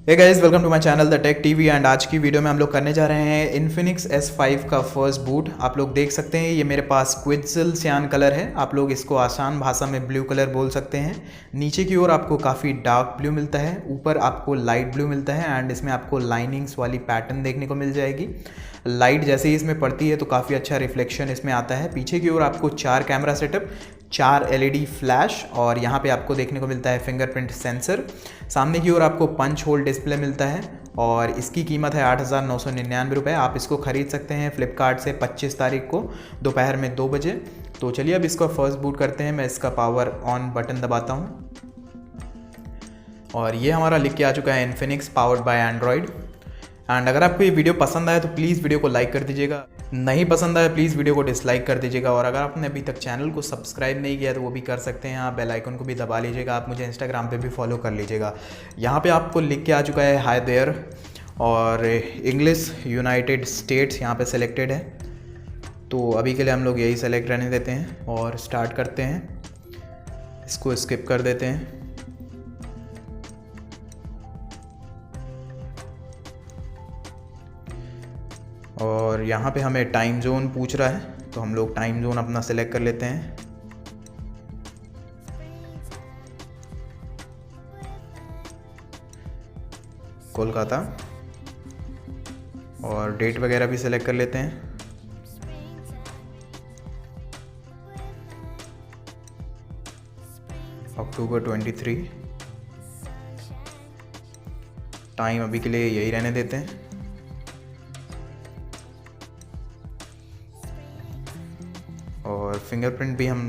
Hey guys, welcome to my channel the tech TV. And आज की video में हम लोग करने जा रहे हैं इन्फिनिक्स S5 का फर्स्ट बूट। आप लोग देख सकते हैं ये मेरे पास क्विट्ज़ल सियान कलर है। आप लोग इसको आसान भाषा में ब्लू कलर बोल सकते हैं। नीचे की ओर आपको काफ़ी डार्क ब्लू मिलता है, ऊपर आपको लाइट ब्लू मिलता है एंड इसमें आपको लाइनिंग्स वाली पैटर्न देखने को मिल जाएगी। लाइट जैसे ही इसमें पड़ती है तो काफ़ी अच्छा रिफ्लेक्शन इसमें आता है। पीछे की ओर आपको 4 कैमरा सेटअप, 4 LED फ्लैश और यहाँ पे आपको देखने को मिलता है फिंगरप्रिंट सेंसर। सामने की ओर आपको पंच होल डिस्प्ले मिलता है और इसकी कीमत है 8,999 रुपये। आप इसको ख़रीद सकते हैं फ्लिपकार्ट से 25 तारीख को दोपहर में 2 बजे। तो चलिए अब इसको फर्स्ट बूट करते हैं। मैं इसका पावर ऑन बटन दबाता हूँ और ये हमारा लिख के आ चुका है Infinix powered by Android. And अगर आपको ये वीडियो पसंद आए तो प्लीज़ वीडियो को लाइक कर दीजिएगा, नहीं पसंद आए प्लीज़ वीडियो को डिसलाइक कर दीजिएगा। और अगर आपने अभी तक चैनल को सब्सक्राइब नहीं किया तो वो भी कर सकते हैं, आप बेल आइकन को भी दबा लीजिएगा। आप मुझे इंस्टाग्राम पे भी फॉलो कर लीजिएगा। यहाँ पे आपको लिख के आ चुका है हाय देयर और इंग्लिश यूनाइटेड स्टेट्स यहाँ पे सिलेक्टेड है। तो अभी के लिए हम लोग यही सेलेक्ट रहने देते हैं और स्टार्ट करते हैं। इसको स्किप कर देते हैं। और यहाँ पे हमें टाइम जोन पूछ रहा है तो हम लोग टाइम जोन अपना सेलेक्ट कर लेते हैं। कोलकाता। और डेट वगैरह भी सेलेक्ट कर लेते हैं। अक्टूबर 23। टाइम अभी के लिए यही रहने देते हैं। और फिंगरप्रिंट भी हम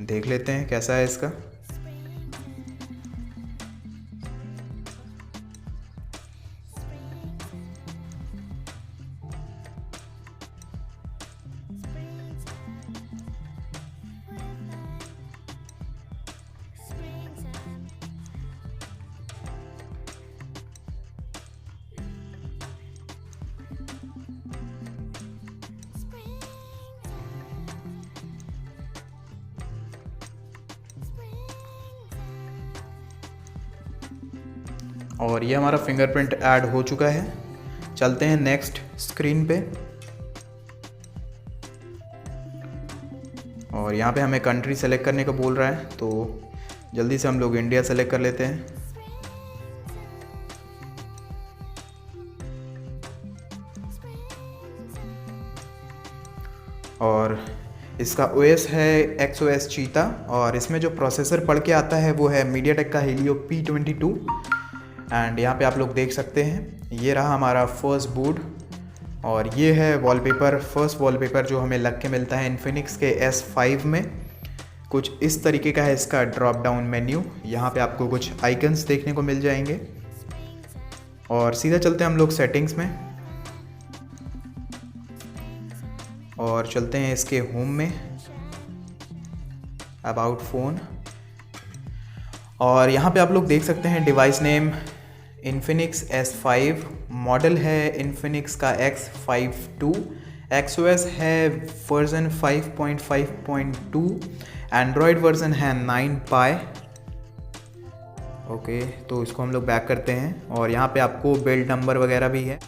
देख लेते हैं कैसा है इसका। और ये हमारा फिंगरप्रिंट ऐड हो चुका है। चलते हैं नेक्स्ट स्क्रीन पे। और यहाँ पे हमें कंट्री सेलेक्ट करने को बोल रहा है तो जल्दी से हम लोग इंडिया सेलेक्ट कर लेते हैं। और इसका OS है XOS चीता और इसमें जो प्रोसेसर पढ़ के आता है वो है मीडियाटेक का Helio P22। एंड यहाँ पे आप लोग देख सकते हैं ये रहा हमारा फर्स्ट बूट। और ये है वॉलपेपर, फर्स्ट वॉलपेपर जो हमें लग के मिलता है इन्फिनिक्स के S5 में। कुछ इस तरीके का है इसका ड्रॉप डाउन मेन्यू। यहाँ पे आपको कुछ आइकन्स देखने को मिल जाएंगे। और सीधा चलते हैं हम लोग सेटिंग्स में और चलते हैं इसके होम में, अबाउट फ़ोन। और यहाँ पे आप लोग देख सकते हैं device name Infinix S5, model है इन्फिनिक्स का X52, XOS है वर्जन 5.5.2, एंड्रॉयड वर्जन है 9 पाई। ओके, तो इसको हम लोग बैक करते हैं और यहाँ पे आपको बिल्ड नंबर वगैरह भी है।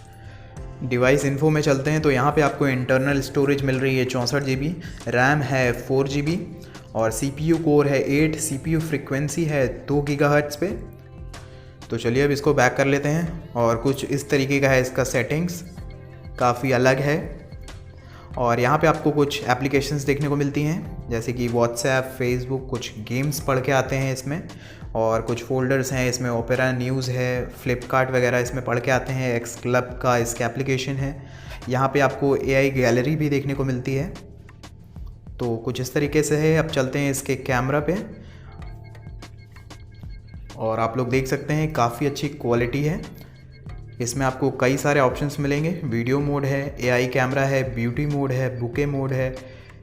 डिवाइस इन्फो में चलते हैं तो यहाँ पे आपको इंटरनल स्टोरेज मिल रही है 64 GB, रैम है 4 GB और CPU कोर है 8, CPU फ्रिक्वेंसी है 2 GHz पे। तो चलिए अब इसको बैक कर लेते हैं। और कुछ इस तरीके का है इसका सेटिंग्स, काफ़ी अलग है। और यहाँ पे आपको कुछ एप्लीकेशंस देखने को मिलती हैं जैसे कि व्हाट्सएप, फेसबुक, कुछ गेम्स पढ़ के आते हैं इसमें। और कुछ फोल्डर्स हैं इसमें, ओपेरा न्यूज़ है, फ्लिपकार्ट वगैरह इसमें पढ़ के आते हैं। एक्स क्लब का इसका एप्लीकेशन है। यहाँ पे आपको AI गैलरी भी देखने को मिलती है। तो कुछ इस तरीके से है। अब चलते हैं इसके कैमरा पे और आप लोग देख सकते हैं काफ़ी अच्छी क्वालिटी है। इसमें आपको कई सारे ऑप्शंस मिलेंगे। वीडियो मोड है, AI कैमरा है, ब्यूटी मोड है, बुके मोड है,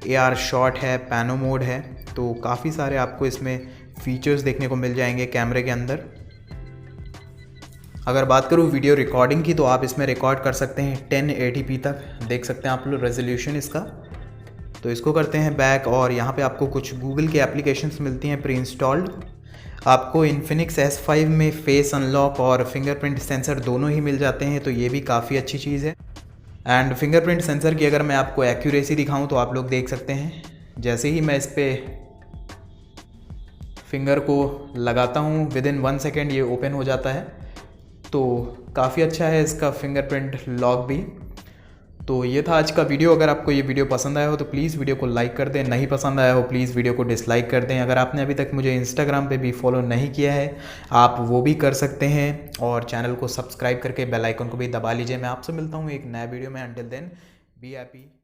AR शॉट है, पैनो मोड है। तो काफ़ी सारे आपको इसमें फीचर्स देखने को मिल जाएंगे कैमरे के अंदर। अगर बात करूँ वीडियो रिकॉर्डिंग की तो आप इसमें रिकॉर्ड कर सकते हैं 1080p तक, देख सकते हैं आप लोग रेजोल्यूशन इसका। तो इसको करते हैं बैक और यहाँ पे आपको कुछ गूगल की एप्लीकेशंस मिलती हैं प्री इंस्टॉल्ड। आपको इन्फिनिक्स S5 में फेस अनलॉक और फिंगरप्रिंट सेंसर दोनों ही मिल जाते हैं, तो ये भी काफ़ी अच्छी चीज़ है। एंड फिंगरप्रिंट सेंसर की अगर मैं आपको एक्यूरेसी दिखाऊं तो आप लोग देख सकते हैं, जैसे ही मैं इस पर फिंगर को लगाता हूं विदिन 1 सेकेंड ये ओपन हो जाता है। तो काफ़ी अच्छा है इसका फिंगरप्रिंट लॉक भी। तो ये था आज का वीडियो। अगर आपको ये वीडियो पसंद आया हो तो प्लीज़ वीडियो को लाइक कर दें, नहीं पसंद आया हो प्लीज़ वीडियो को डिसलाइक कर दें। अगर आपने अभी तक मुझे इंस्टाग्राम पे भी फॉलो नहीं किया है आप वो भी कर सकते हैं, और चैनल को सब्सक्राइब करके बेल आइकन को भी दबा लीजिए। मैं आपसे मिलता हूँ एक नया वीडियो में। Until then be happy.